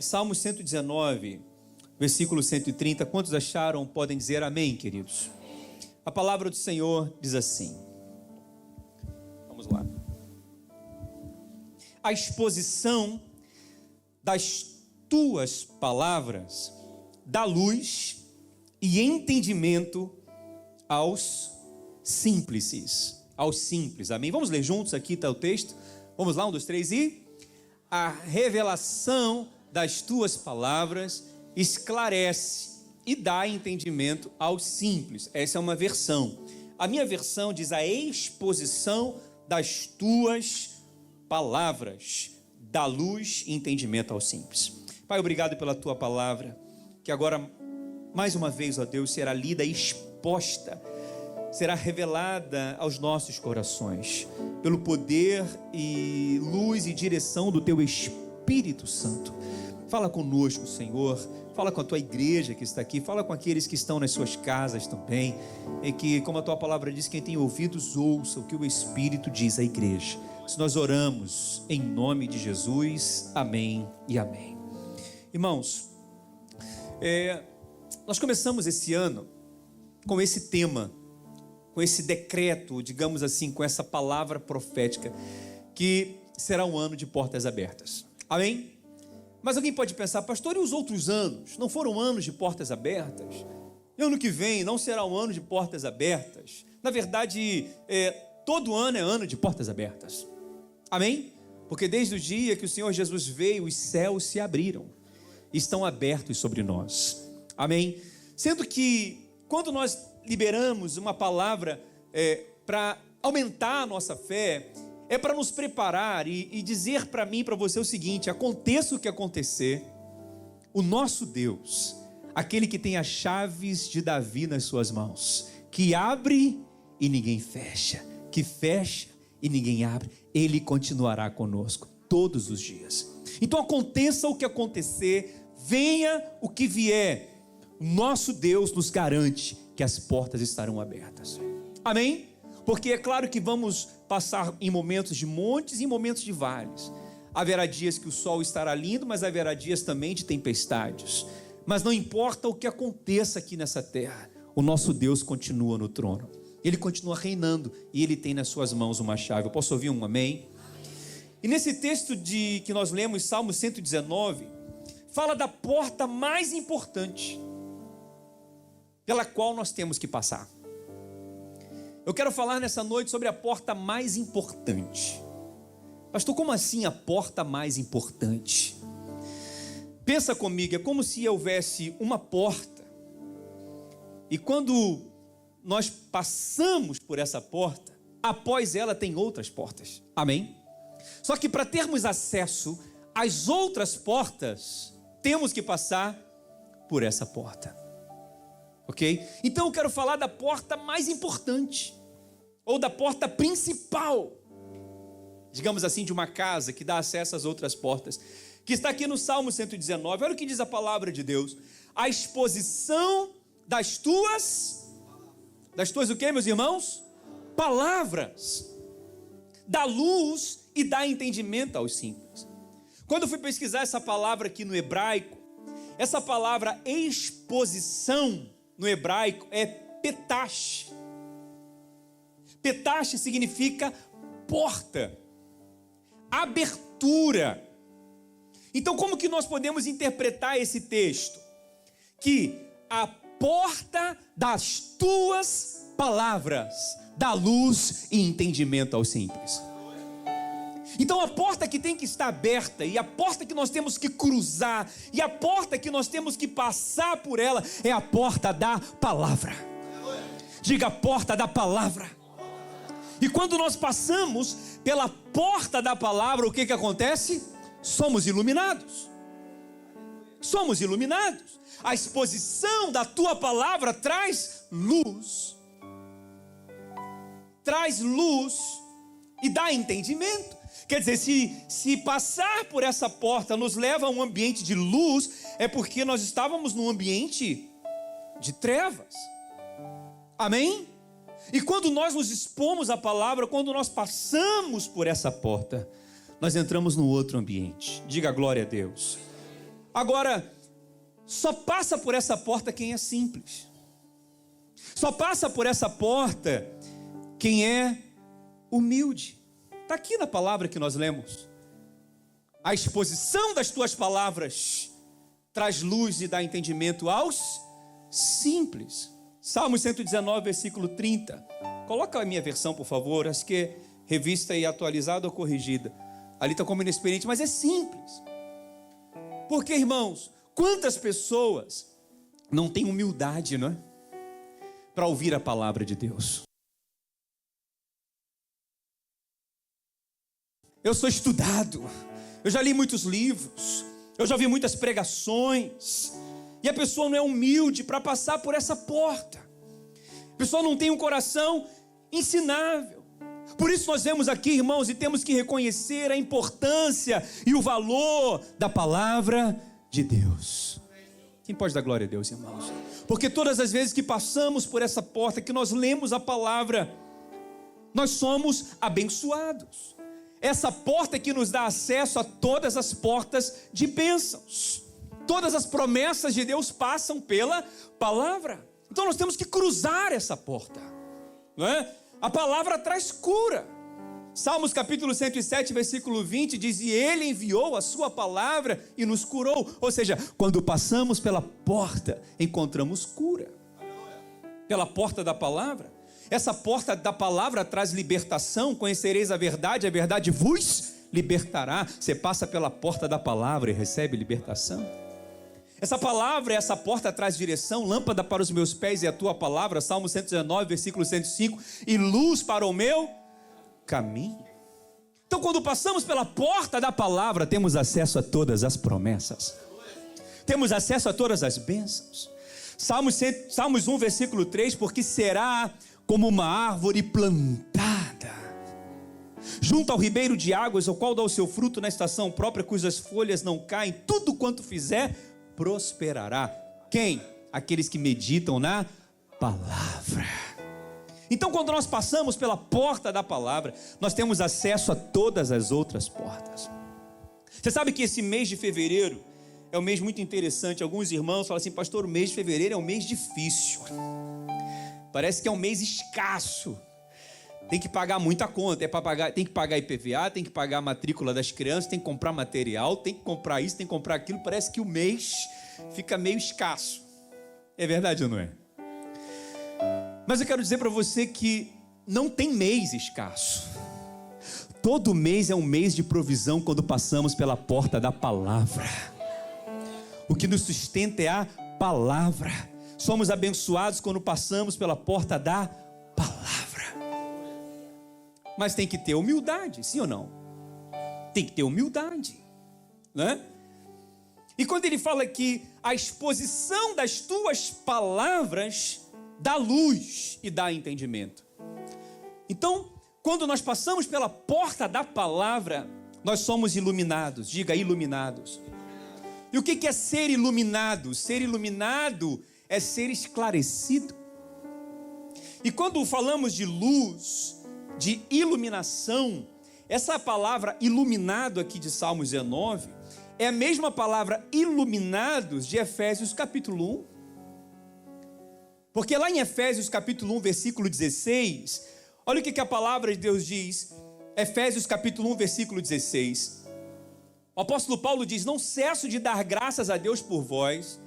Salmo 119, versículo 130. Quantos acharam? Podem dizer amém, queridos. A palavra do Senhor diz assim. Vamos lá. A exposição das tuas palavras dá luz e entendimento aos simples. Aos simples, amém? Vamos ler juntos, aqui está o texto. Vamos lá, 1, 2, 3 e... A revelação das tuas palavras esclarece e dá entendimento aos simples. Essa é uma versão. A minha versão diz a exposição das tuas palavras dá luz e entendimento aos simples. Pai, obrigado pela tua palavra, que agora, mais uma vez, ó Deus, será lida e exposta, será revelada aos nossos corações, pelo poder e luz e direção do teu Espírito Santo. Fala conosco, Senhor, fala com a tua igreja que está aqui, fala com aqueles que estão nas suas casas também, e que, como a tua palavra diz, quem tem ouvidos ouça o que o Espírito diz à igreja. Se nós oramos em nome de Jesus, amém e amém. Irmãos, nós começamos esse ano com esse tema, com esse decreto, digamos assim, com essa palavra profética, que será um ano de portas abertas. Amém? Mas alguém pode pensar, pastor, e os outros anos? Não foram anos de portas abertas? E ano que vem não será um ano de portas abertas? Na verdade, todo ano é ano de portas abertas. Amém? Porque desde o dia que o Senhor Jesus veio, os céus se abriram, estão abertos sobre nós. Amém? Sendo que quando nós liberamos uma palavra para aumentar a nossa fé, é para nos preparar e dizer para mim e para você o seguinte: aconteça o que acontecer, o nosso Deus, aquele que tem as chaves de Davi nas suas mãos, que abre e ninguém fecha, que fecha e ninguém abre, Ele continuará conosco todos os dias. Então aconteça o que acontecer, venha o que vier, o nosso Deus nos garante que as portas estarão abertas. Amém? Porque é claro que vamos passar em momentos de montes e em momentos de vales. Haverá dias que o sol estará lindo, mas haverá dias também de tempestades. Mas não importa o que aconteça aqui nessa terra, o nosso Deus continua no trono. Ele continua reinando e Ele tem nas suas mãos uma chave. Eu posso ouvir um amém? E nesse texto que nós lemos, Salmo 119, fala da porta mais importante pela qual nós temos que passar. Eu quero falar nessa noite sobre a porta mais importante. Pastor, como assim a porta mais importante? Pensa comigo, é como se houvesse uma porta, e quando nós passamos por essa porta, após ela tem outras portas. Amém? Só que para termos acesso às outras portas, temos que passar por essa porta. Ok? Então eu quero falar da porta mais importante, ou da porta principal, digamos assim, de uma casa que dá acesso às outras portas, que está aqui no Salmo 119. Olha o que diz a palavra de Deus: a exposição das tuas o quê, meus irmãos? Palavras, dá luz e dá entendimento aos simples. Quando eu fui pesquisar essa palavra aqui no hebraico, essa palavra exposição no hebraico é petash. Petash significa porta, abertura. Então como que nós podemos interpretar esse texto? Que a porta das tuas palavras dá luz e entendimento aos simples. Então a porta que tem que estar aberta, e a porta que nós temos que cruzar, e a porta que nós temos que passar por ela, é a porta da palavra. Diga, a porta da palavra. E quando nós passamos pela porta da palavra, o que acontece? Somos iluminados. Somos iluminados. A exposição da tua palavra traz luz. Traz luz e dá entendimento. Quer dizer, se passar por essa porta nos leva a um ambiente de luz, é porque nós estávamos num ambiente de trevas. Amém? E quando nós nos expomos à palavra, quando nós passamos por essa porta, nós entramos num outro ambiente. Diga glória a Deus. Agora, só passa por essa porta quem é simples. Só passa por essa porta quem é humilde. Está aqui na palavra que nós lemos. A exposição das tuas palavras traz luz e dá entendimento aos simples. Salmo 119, versículo 30. Coloca a minha versão, por favor. Acho que é revista e atualizada ou corrigida. Ali está como inexperiente, mas é simples. Porque, irmãos, quantas pessoas não têm humildade, não é? Para ouvir a palavra de Deus. Eu sou estudado, eu já li muitos livros, eu já vi muitas pregações, e a pessoa não é humilde para passar por essa porta. A pessoa não tem um coração ensinável. Por isso nós vemos aqui, irmãos, e temos que reconhecer a importância e o valor da palavra de Deus. Quem pode dar glória a Deus, irmãos? Porque todas as vezes que passamos por essa porta, que nós lemos a palavra, nós somos abençoados. Essa porta que nos dá acesso a todas as portas de bênçãos. Todas as promessas de Deus passam pela palavra. Então nós temos que cruzar essa porta, não é? A palavra traz cura. Salmos capítulo 107, versículo 20 diz: e Ele enviou a sua palavra e nos curou. Ou seja, quando passamos pela porta, encontramos cura. Pela porta da palavra. Essa porta da palavra traz libertação. Conhecereis a verdade vos libertará. Você passa pela porta da palavra e recebe libertação. Essa palavra, essa porta traz direção, lâmpada para os meus pés e a tua palavra, Salmo 119, versículo 105, e luz para o meu caminho. Então, quando passamos pela porta da palavra, temos acesso a todas as promessas, temos acesso a todas as bênçãos. Salmos 1, versículo 3, porque será como uma árvore plantada junto ao ribeiro de águas, ao qual dá o seu fruto na estação própria, cujas folhas não caem, tudo quanto fizer prosperará. Quem? Aqueles que meditam na palavra. Então, quando nós passamos pela porta da palavra, nós temos acesso a todas as outras portas. Você sabe que esse mês de fevereiro é um mês muito interessante. Alguns irmãos falam assim: pastor, o mês de fevereiro é um mês difícil, parece que é um mês escasso, tem que pagar muita conta, tem que pagar IPVA, tem que pagar a matrícula das crianças, tem que comprar material, tem que comprar isso, tem que comprar aquilo. Parece que o mês fica meio escasso. É verdade ou não é? Mas eu quero dizer para você que não tem mês escasso. Todo mês é um mês de provisão quando passamos pela porta da palavra. O que nos sustenta é a palavra. Somos abençoados quando passamos pela porta da palavra. Mas tem que ter humildade, sim ou não? Tem que ter humildade, né? E quando ele fala que a exposição das tuas palavras dá luz e dá entendimento. Então, quando nós passamos pela porta da palavra, nós somos iluminados. Diga, iluminados. E o que é ser iluminado? Ser iluminado é ser esclarecido. E quando falamos de luz, de iluminação, essa palavra iluminado aqui de Salmos 19 é a mesma palavra iluminados de Efésios capítulo 1. Porque lá em Efésios capítulo 1, versículo 16, olha o que a palavra de Deus diz. Efésios capítulo 1, versículo 16. O apóstolo Paulo diz: não cesso de dar graças a Deus por vós,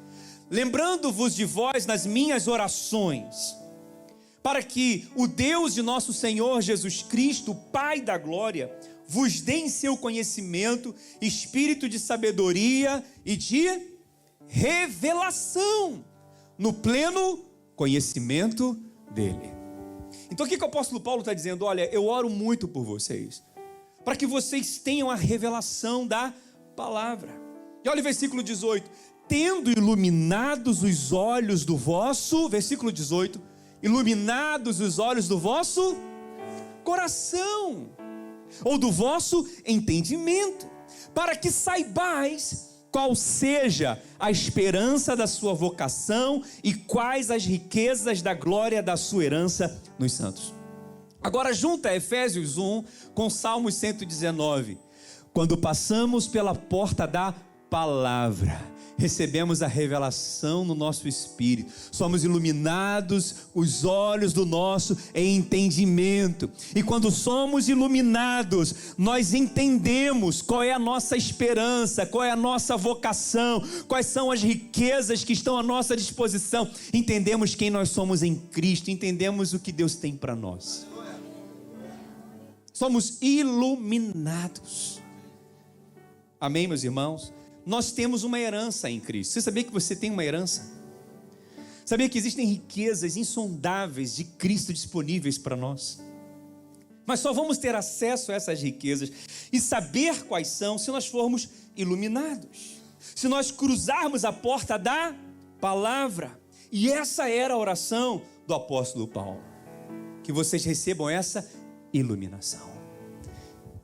lembrando-vos de vós nas minhas orações, para que o Deus de nosso Senhor Jesus Cristo, Pai da glória, vos dê em seu conhecimento espírito de sabedoria e de revelação, no pleno conhecimento dele. Então o que o apóstolo Paulo está dizendo? Olha, eu oro muito por vocês, para que vocês tenham a revelação da palavra. E olha o versículo 18: tendo iluminados os olhos do vosso, versículo 18, iluminados os olhos do vosso coração, ou do vosso entendimento, para que saibais qual seja a esperança da sua vocação e quais as riquezas da glória da sua herança nos santos. Agora junta Efésios 1 com Salmos 119. Quando passamos pela porta da palavra, recebemos a revelação no nosso espírito, somos iluminados os olhos do nosso entendimento, e quando somos iluminados, nós entendemos qual é a nossa esperança, qual é a nossa vocação, quais são as riquezas que estão à nossa disposição, entendemos quem nós somos em Cristo, entendemos o que Deus tem para nós, somos iluminados, amém, meus irmãos? Nós temos uma herança em Cristo. Você sabia que você tem uma herança? Sabia que existem riquezas insondáveis de Cristo disponíveis para nós? Mas só vamos ter acesso a essas riquezas e saber quais são se nós formos iluminados, se nós cruzarmos a porta da palavra. E essa era a oração do apóstolo Paulo, que vocês recebam essa iluminação.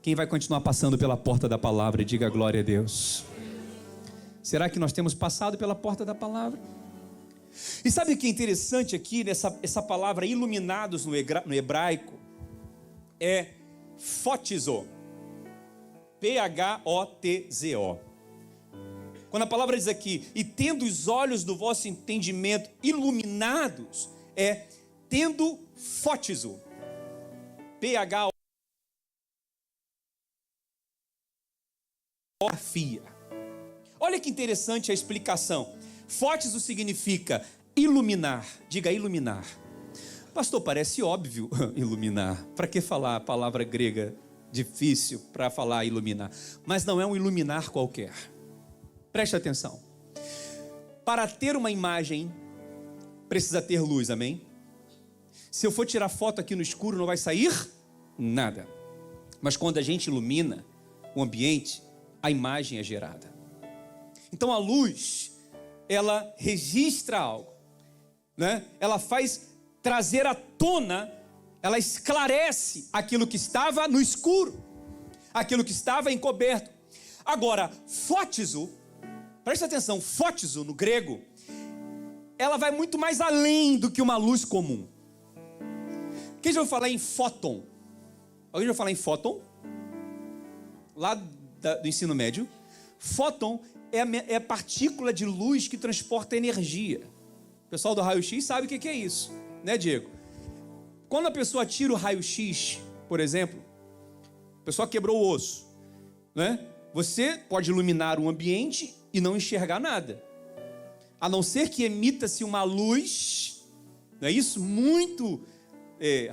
Quem vai continuar passando pela porta da palavra, diga glória a Deus. Será que nós temos passado pela porta da palavra? E sabe o que é interessante aqui, essa palavra iluminados no hebraico, é photizo, P-H-O-T-Z-O. Quando a palavra diz aqui, e tendo os olhos do vosso entendimento iluminados, é tendo photizo, P-H-O-T-Z-O. Olha que interessante a explicação. Fótizo significa iluminar. Diga iluminar. Pastor, parece óbvio iluminar. Para que falar a palavra grega difícil para falar iluminar? Mas não é um iluminar qualquer. Preste atenção. Para ter uma imagem, precisa ter luz, amém? Se eu for tirar foto aqui no escuro, não vai sair nada. Mas quando a gente ilumina o ambiente, a imagem é gerada. Então a luz, ela registra algo, né? Ela faz trazer à tona, ela esclarece aquilo que estava no escuro, aquilo que estava encoberto. Agora, fótizo, presta atenção, fótizo no grego, ela vai muito mais além do que uma luz comum. Quem já ouviu falar em fóton? Alguém já ouviu falar em fóton? Lá do ensino médio. Fóton é a partícula de luz que transporta energia. O pessoal do raio-x sabe o que é isso, né, Diego? Quando a pessoa tira o raio-x, por exemplo, a pessoa quebrou o osso, né? Você pode iluminar um ambiente e não enxergar nada, a não ser que emita-se uma luz, não é isso? Muito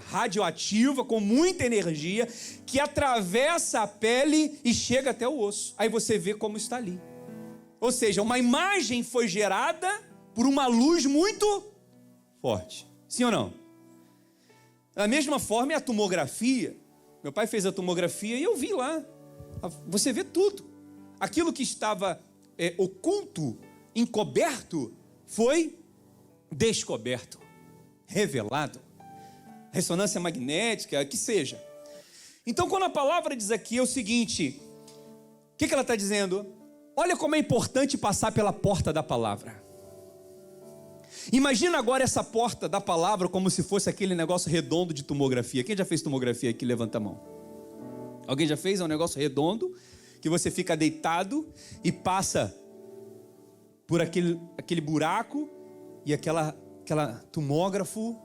radioativa, com muita energia, que atravessa a pele e chega até o osso. Aí você vê como está ali. Ou seja, uma imagem foi gerada por uma luz muito forte. Sim ou não? Da mesma forma é a tomografia. Meu pai fez a tomografia e eu vi lá. Você vê tudo. Aquilo que estava oculto, encoberto, foi descoberto, revelado. Ressonância magnética, que seja. Então, quando a palavra diz aqui é o seguinte, o que ela está dizendo? Olha como é importante passar pela porta da palavra. Imagina agora essa porta da palavra como se fosse aquele negócio redondo de tomografia. Quem já fez tomografia aqui? Levanta a mão. Alguém já fez? É um negócio redondo que você fica deitado e passa por aquele buraco e aquela tomógrafo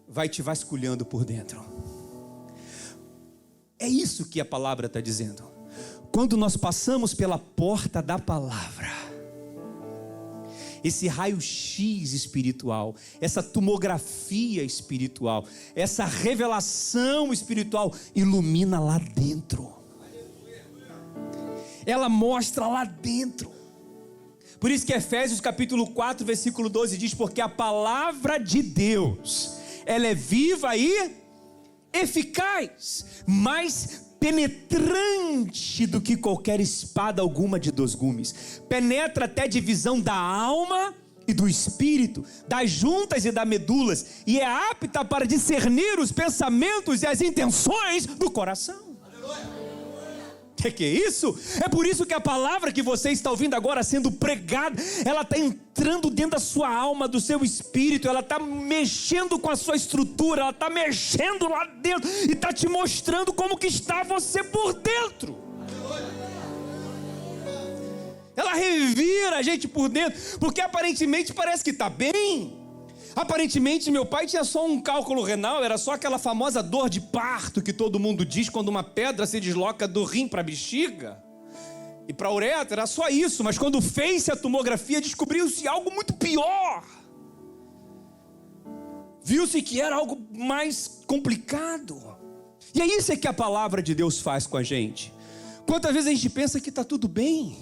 vai te vasculhando por dentro. É isso que a palavra está dizendo. Quando nós passamos pela porta da palavra, esse raio-x espiritual, essa tomografia espiritual, essa revelação espiritual ilumina lá dentro. Ela mostra lá dentro. Por isso que Efésios capítulo 4, versículo 12 diz, porque a palavra de Deus, ela é viva e eficaz, mais penetrante do que qualquer espada alguma de 2 gumes, penetra até a divisão da alma e do espírito, das juntas e das medulas, e é apta para discernir os pensamentos e as intenções do coração. Que é isso? É por isso que a palavra que você está ouvindo agora sendo pregada, ela está entrando dentro da sua alma, do seu espírito, ela está mexendo com a sua estrutura, ela está mexendo lá dentro e está te mostrando como que está você por dentro. Ela ela revira a gente por dentro, porque aparentemente parece que está bem. Aparentemente meu pai tinha só um cálculo renal, era só aquela famosa dor de parto que todo mundo diz quando uma pedra se desloca do rim para a bexiga e para a uretra, era só isso. Mas quando fez-se a tomografia, descobriu-se algo muito pior. Viu-se que era algo mais complicado. E é isso que a palavra de Deus faz com a gente. Quantas vezes a gente pensa que está tudo bem?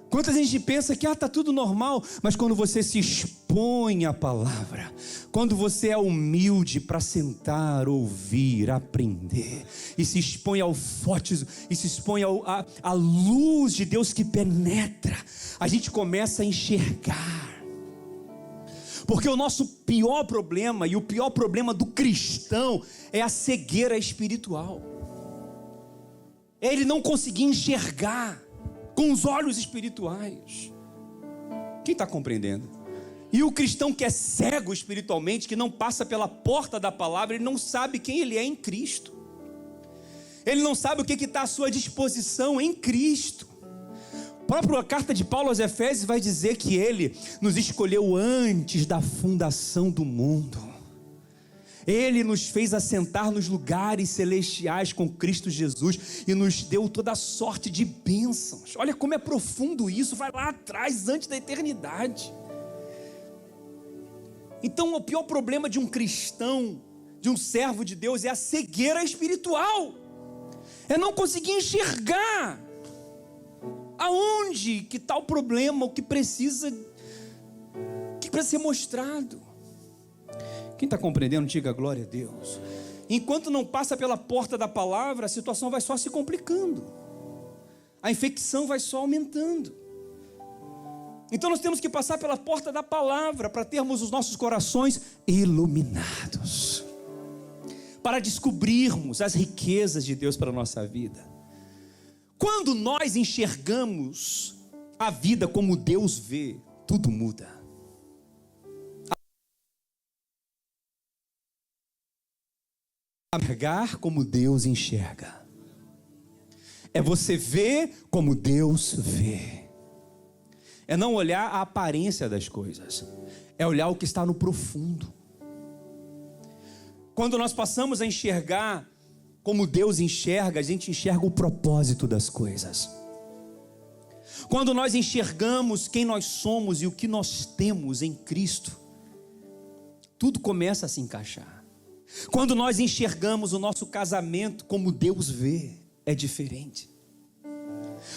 Quantas vezes a gente pensa que está tudo normal? Mas quando você se expõe à palavra, quando você é humilde para sentar, ouvir, aprender, e se expõe ao fótiso, e se expõe à luz de Deus que penetra, a gente começa a enxergar. Porque o nosso pior problema, e o pior problema do cristão, é a cegueira espiritual. É ele não conseguir enxergar com os olhos espirituais. Quem está compreendendo? E o cristão que é cego espiritualmente, que não passa pela porta da palavra, ele não sabe quem ele é em Cristo. Ele não sabe o que está à sua disposição em Cristo. A própria carta de Paulo aos Efésios vai dizer que ele nos escolheu antes da fundação do mundo. Ele nos fez assentar nos lugares celestiais com Cristo Jesus e nos deu toda a sorte de bênçãos. Olha como é profundo isso, vai lá atrás, antes da eternidade. Então o pior problema de um cristão, de um servo de Deus, é a cegueira espiritual. É não conseguir enxergar aonde que está o problema, o que precisa ser mostrado. Quem está compreendendo, diga glória a Deus. Enquanto não passa pela porta da palavra, a situação vai só se complicando. A infecção vai só aumentando. Então nós temos que passar pela porta da palavra para termos os nossos corações iluminados, para descobrirmos as riquezas de Deus para a nossa vida. Quando nós enxergamos a vida como Deus vê, tudo muda. Enxergar como Deus enxerga. É você ver como Deus vê. É não olhar a aparência das coisas. É olhar o que está no profundo. Quando nós passamos a enxergar como Deus enxerga, a gente enxerga o propósito das coisas. Quando nós enxergamos quem nós somos e o que nós temos em Cristo, tudo começa a se encaixar. Quando nós enxergamos o nosso casamento como Deus vê, é diferente.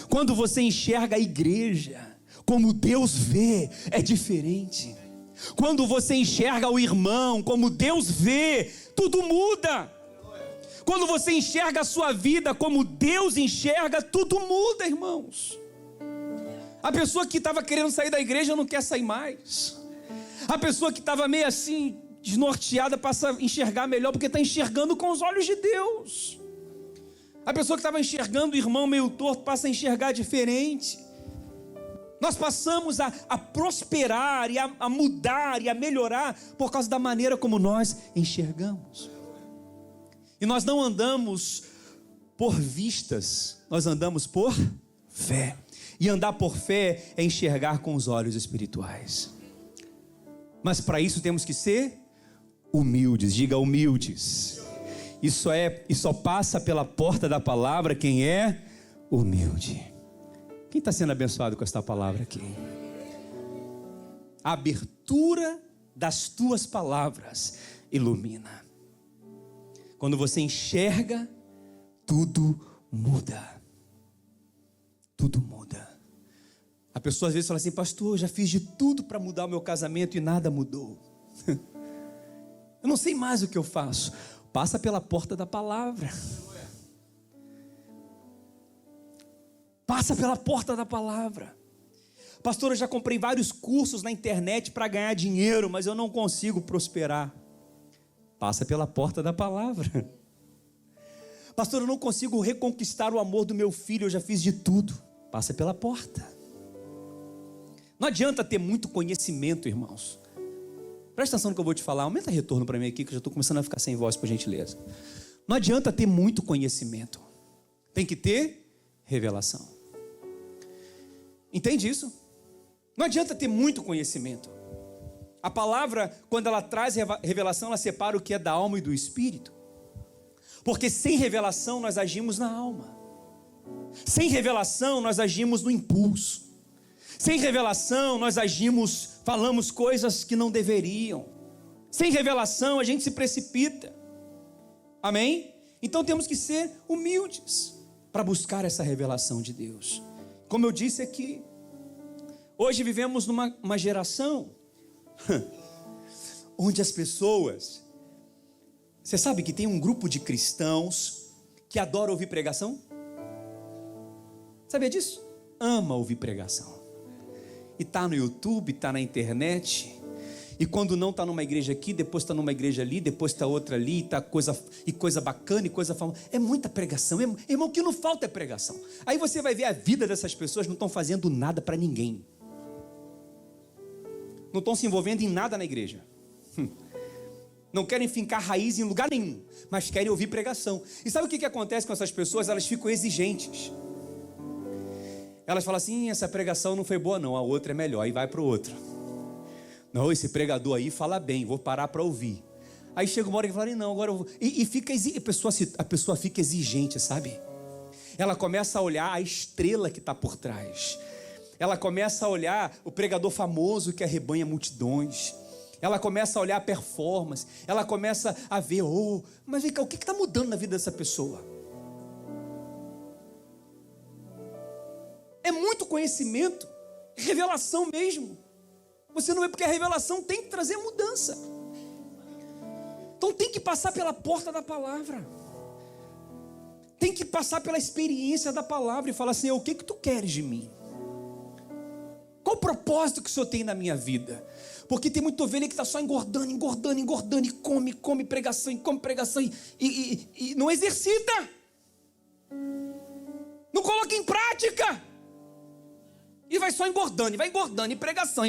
Quando você enxerga a igreja como Deus vê, é diferente. Quando você enxerga o irmão como Deus vê, tudo muda. Quando você enxerga a sua vida como Deus enxerga, tudo muda, irmãos. A pessoa que estava querendo sair da igreja não quer sair mais. A pessoa que estava meio assim, desnorteada, passa a enxergar melhor, porque está enxergando com os olhos de Deus. A pessoa que estava enxergando o irmão meio torto, passa a enxergar diferente. Nós passamos a prosperar e a mudar e a melhorar por causa da maneira como nós enxergamos. E nós não andamos por vistas, nós andamos por fé. E andar por fé é enxergar com os olhos espirituais. Mas para isso temos que ser humildes, diga humildes. E só passa pela porta da palavra quem é humilde. Quem está sendo abençoado com esta palavra aqui? A abertura das tuas palavras ilumina. Quando você enxerga, tudo muda. Tudo muda. A pessoa às vezes fala assim: pastor, eu já fiz de tudo para mudar o meu casamento e nada mudou. Eu não sei mais o que eu faço. Passa pela porta da palavra. Passa pela porta da palavra. Pastor, eu já comprei vários cursos na internet para ganhar dinheiro, mas eu não consigo prosperar. Passa pela porta da palavra. Pastor, eu não consigo reconquistar o amor do meu filho, eu já fiz de tudo. Passa pela porta. Não adianta ter muito conhecimento, irmãos. Presta atenção no que eu vou te falar. Aumenta retorno para mim aqui, que eu já estou começando a ficar sem voz, por gentileza. Não adianta ter muito conhecimento. Tem que ter revelação. Entende isso? Não adianta ter muito conhecimento. A palavra, quando ela traz revelação, ela separa o que é da alma e do espírito. Porque sem revelação nós agimos na alma. Sem revelação nós agimos no impulso. Sem revelação nós agimos, falamos coisas que não deveriam. Sem revelação a gente se precipita. Amém? Então temos que ser humildes para buscar essa revelação de Deus. Como eu disse aqui, hoje vivemos numa geração onde as pessoas... Você sabe que tem um grupo de cristãos que adora ouvir pregação? Sabia disso? Ama ouvir pregação. E está no YouTube, está na internet. E quando não está numa igreja aqui, depois está numa igreja ali, depois está outra ali, e tá coisa bacana e coisa famosa. É muita pregação, irmão, o que não falta é pregação. Aí você vai ver a vida dessas pessoas, não estão fazendo nada para ninguém. Não estão se envolvendo em nada na igreja. Não querem fincar raiz em lugar nenhum, mas querem ouvir pregação. E sabe o que acontece com essas pessoas? Elas ficam exigentes. Elas falam assim, essa pregação não foi boa não, a outra é melhor, aí vai para o outro. Não, esse pregador aí fala bem, vou parar para ouvir. Aí chega uma hora que fala, não, agora eu vou. E fica a pessoa fica exigente, sabe? Ela começa a olhar a estrela que está por trás. Ela começa a olhar o pregador famoso que arrebanha multidões. Ela começa a olhar a performance. Ela começa a ver, mas vem cá, o que está mudando na vida dessa pessoa? É muito conhecimento, revelação mesmo. Você não vê porque a revelação tem que trazer mudança. Então tem que passar pela porta da palavra. Tem que passar pela experiência da palavra e falar assim, o que tu queres de mim? Qual o propósito que o Senhor tem na minha vida? Porque tem muita ovelha que está só engordando, e come pregação, e não exercita. Não coloca em prática. E vai só engordando, e pregação.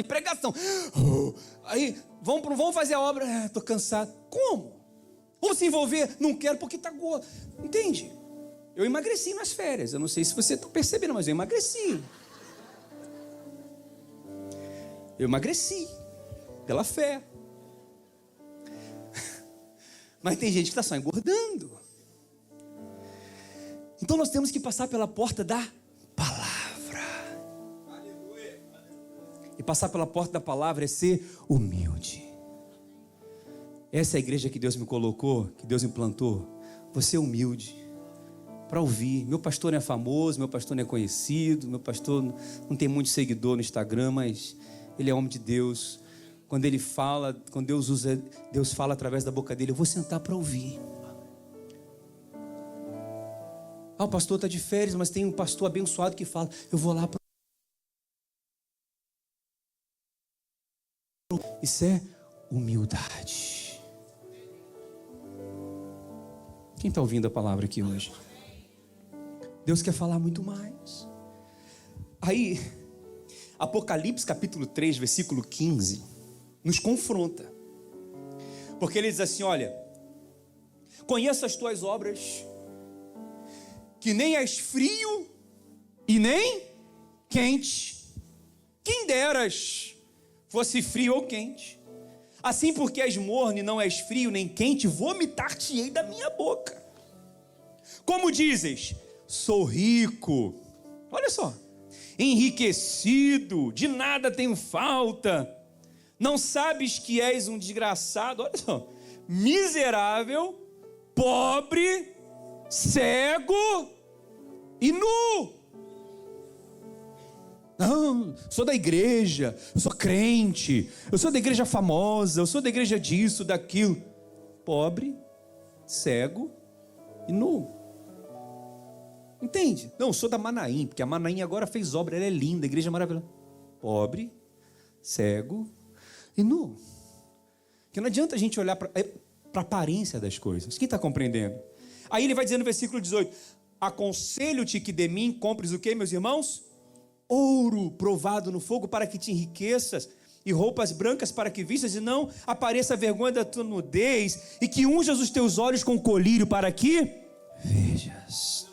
Aí, vamos fazer a obra, estou cansado. Como? Vamos se envolver? Não quero porque está gordo. Entende? Eu emagreci nas férias, eu não sei se você está percebendo, mas eu emagreci. Eu emagreci, pela fé. Mas tem gente que está só engordando. Então nós temos que passar pela porta da palavra. E passar pela porta da palavra é ser humilde. Essa é a igreja que Deus me colocou, que Deus me plantou. Você é humilde para ouvir. Meu pastor não é famoso, meu pastor não é conhecido, meu pastor não tem muito seguidor no Instagram, mas ele é homem de Deus. Quando ele fala, quando Deus fala através da boca dele, eu vou sentar para ouvir. O pastor está de férias, mas tem um pastor abençoado que fala, eu vou lá para... Isso é humildade. Quem está ouvindo a palavra aqui hoje? Deus quer falar muito mais. Aí, Apocalipse capítulo 3, versículo 15, nos confronta. Porque ele diz assim, olha, conheço as tuas obras, que nem és frio e nem quente. Quem deras fosse frio ou quente. Assim porque és morno e não és frio nem quente, vomitar-te-ei da minha boca. Como dizes, sou rico, olha só, enriquecido, de nada tenho falta, não sabes que és um desgraçado, olha só, miserável, pobre, cego e nu. Não, sou da igreja, eu sou crente, eu sou da igreja famosa, eu sou da igreja disso, daquilo. Pobre, cego e nu. Entende? Não, eu sou da Manaim, porque a Manaim agora fez obra, ela é linda, a igreja é maravilhosa. Pobre, cego e nu. Porque não adianta a gente olhar para a aparência das coisas. Quem está compreendendo? Aí ele vai dizer no versículo 18: aconselho-te que de mim compres o quê, meus irmãos? Ouro provado no fogo para que te enriqueças, e roupas brancas para que vistas e não apareça a vergonha da tua nudez, e que unjas os teus olhos com colírio para que vejas.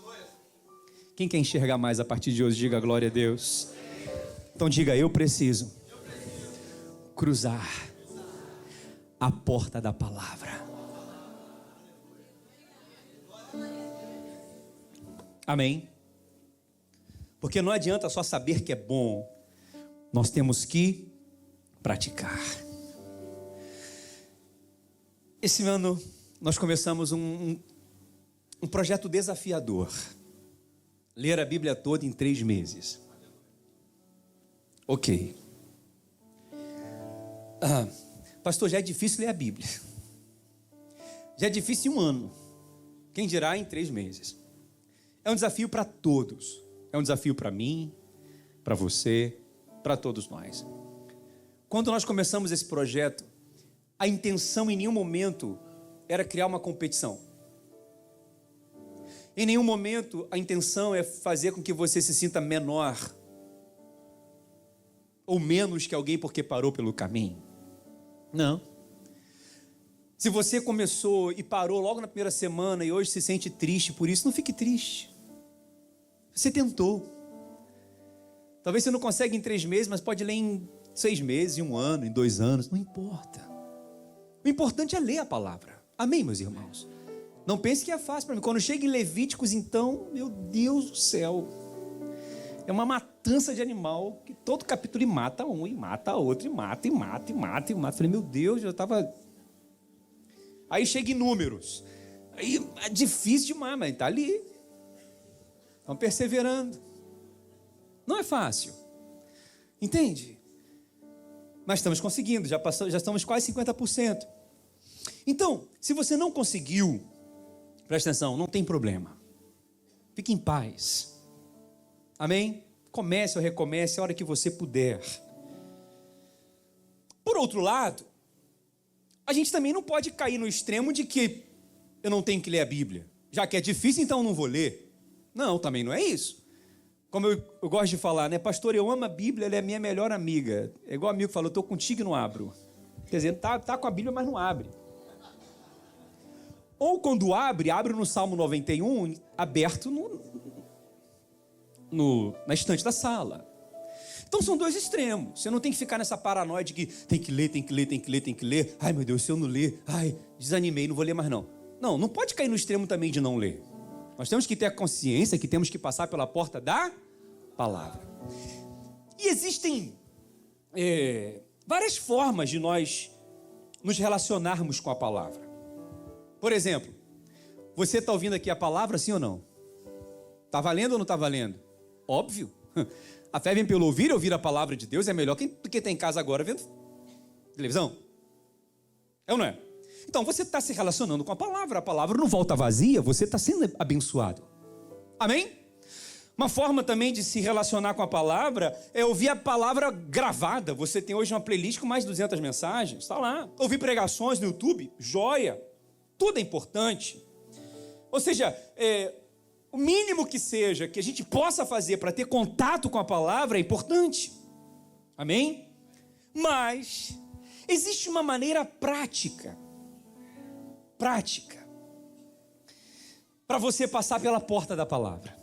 Quem quer enxergar mais a partir de hoje, diga glória a Deus. Então diga, eu preciso cruzar a porta da palavra. Amém? Porque não adianta só saber que é bom, nós temos que praticar. Esse ano nós começamos um projeto desafiador. Ler a Bíblia toda em 3 meses. Ok. Pastor, já é difícil ler a Bíblia. Já é difícil em 1 ano. Quem dirá em 3 meses. É um desafio para todos. É um desafio para mim, para você, para todos nós. Quando nós começamos esse projeto, a intenção em nenhum momento era criar uma competição. Em nenhum momento a intenção é fazer com que você se sinta menor ou menos que alguém porque parou pelo caminho. Não. Se você começou e parou logo na primeira semana e hoje se sente triste por isso, não fique triste. Você tentou. Talvez você não consiga em 3 meses, mas pode ler em 6 meses, em 1 ano, em 2 anos, não importa. O importante é ler a palavra. Amém, meus irmãos? Não pense que é fácil para mim. Quando chega em Levíticos, então, meu Deus do céu, é uma matança de animal, que todo capítulo mata um, e mata outro, e mata. Falei, meu Deus, eu estava... Aí chega em Números. Aí é difícil demais, mas está ali. Estão perseverando. Não é fácil. Entende? Mas estamos conseguindo, já estamos quase 50%. Então, se você não conseguiu, presta atenção, não tem problema. Fique em paz. Amém? Comece ou recomece a hora que você puder. Por outro lado, a gente também não pode cair no extremo de que eu não tenho que ler a Bíblia. Já que é difícil, então eu não vou ler. Não, também não é isso. Como eu gosto de falar, né? Pastor, eu amo a Bíblia, ela é a minha melhor amiga. É igual amigo que falou, eu estou contigo e não abro. Quer dizer, tá com a Bíblia, mas não abre. Ou quando abre no Salmo 91, aberto na estante da sala. Então são 2 extremos. Você não tem que ficar nessa paranoia de que tem que ler. Ai, meu Deus, se eu não ler, desanimei, não vou ler mais não. Não pode cair no extremo também de não ler. Nós temos que ter a consciência que temos que passar pela porta da palavra. E existem várias formas de nós nos relacionarmos com a palavra. Por exemplo, você está ouvindo aqui a palavra, sim ou não? Está valendo ou não está valendo? Óbvio. A fé vem pelo ouvir a palavra de Deus é melhor do que está em casa agora vendo televisão. É ou não é? Então você está se relacionando com a palavra não volta vazia, você está sendo abençoado. Amém? Uma forma também de se relacionar com a palavra é ouvir a palavra gravada. Você tem hoje uma playlist com mais de 200 mensagens, está lá. Ouvir pregações no YouTube, joia. Tudo é importante. Ou seja, o mínimo que seja que a gente possa fazer para ter contato com a palavra é importante. Amém? Mas existe uma maneira prática para você passar pela porta da palavra.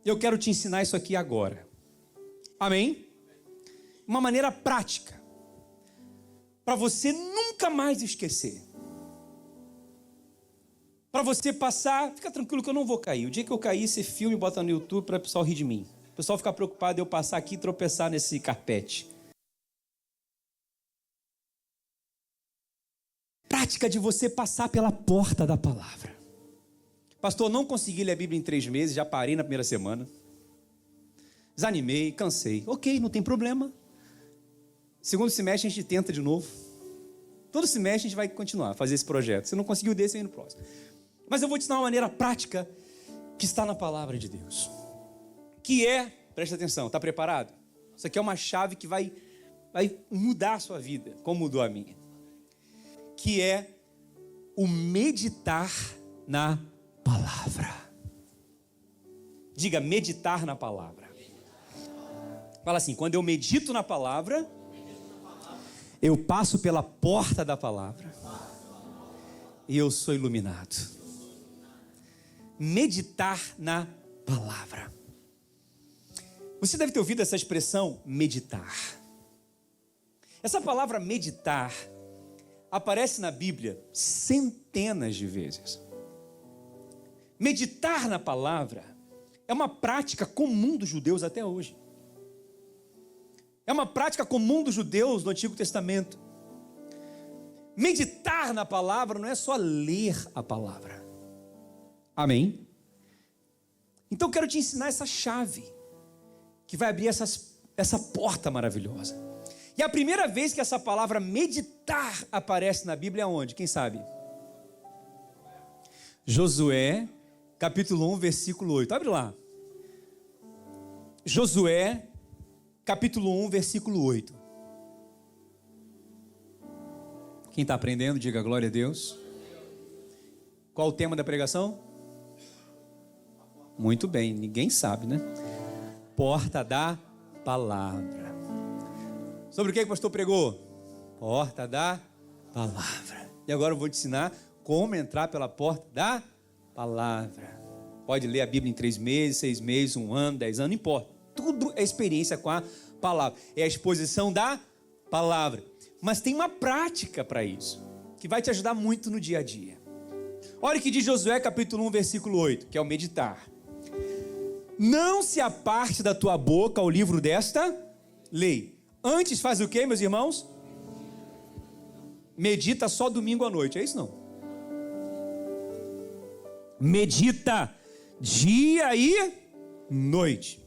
Eu quero te ensinar isso aqui agora. Amém? Uma maneira prática para você nunca mais esquecer. Para você passar, fica tranquilo que eu não vou cair. O dia que eu cair, você filme e bota no YouTube para o pessoal rir de mim. O pessoal fica preocupado de eu passar aqui e tropeçar nesse carpete. Prática de você passar pela porta da palavra. Pastor, não consegui ler a Bíblia em 3 meses, já parei na primeira semana. Desanimei, cansei. Ok, não tem problema. Segundo semestre a gente tenta de novo. Todo semestre a gente vai continuar a fazer esse projeto. Se não conseguiu desse, vem no próximo. Mas eu vou te ensinar uma maneira prática que está na palavra de Deus. Que presta atenção, está preparado? Isso aqui é uma chave que vai mudar a sua vida, como mudou a minha. Que é o meditar na palavra. Diga, meditar na palavra. Fala assim, quando eu medito na palavra, eu passo pela porta da palavra e eu sou iluminado. Meditar na palavra. Você deve ter ouvido essa expressão meditar. Essa palavra meditar aparece na Bíblia centenas de vezes. Meditar na palavra é uma prática comum dos judeus até hoje. É uma prática comum dos judeus no Antigo Testamento. Meditar na palavra não é só ler a palavra. Amém? Então eu quero te ensinar essa chave que vai abrir essa porta maravilhosa. E a primeira vez que essa palavra meditar aparece na Bíblia é onde? Quem sabe? Josué, capítulo 1, versículo 8. Abre lá. Josué, capítulo 1, versículo 8. Quem está aprendendo, diga glória a Deus. Qual o tema da pregação? Muito bem, ninguém sabe, né? Porta da palavra. Sobre o que o pastor pregou? Porta da palavra. E agora eu vou te ensinar como entrar pela porta da palavra. Pode ler a Bíblia em 3 meses, 6 meses, 1 ano, 10 anos, não importa. Tudo é experiência com a palavra. É a exposição da palavra. Mas tem uma prática para isso, que vai te ajudar muito no dia a dia. Olha o que diz Josué capítulo 1, versículo 8, que é o meditar. Não se aparte da tua boca o livro desta lei. Antes faz o quê, meus irmãos? Medita só domingo à noite, é isso não? Medita dia e noite.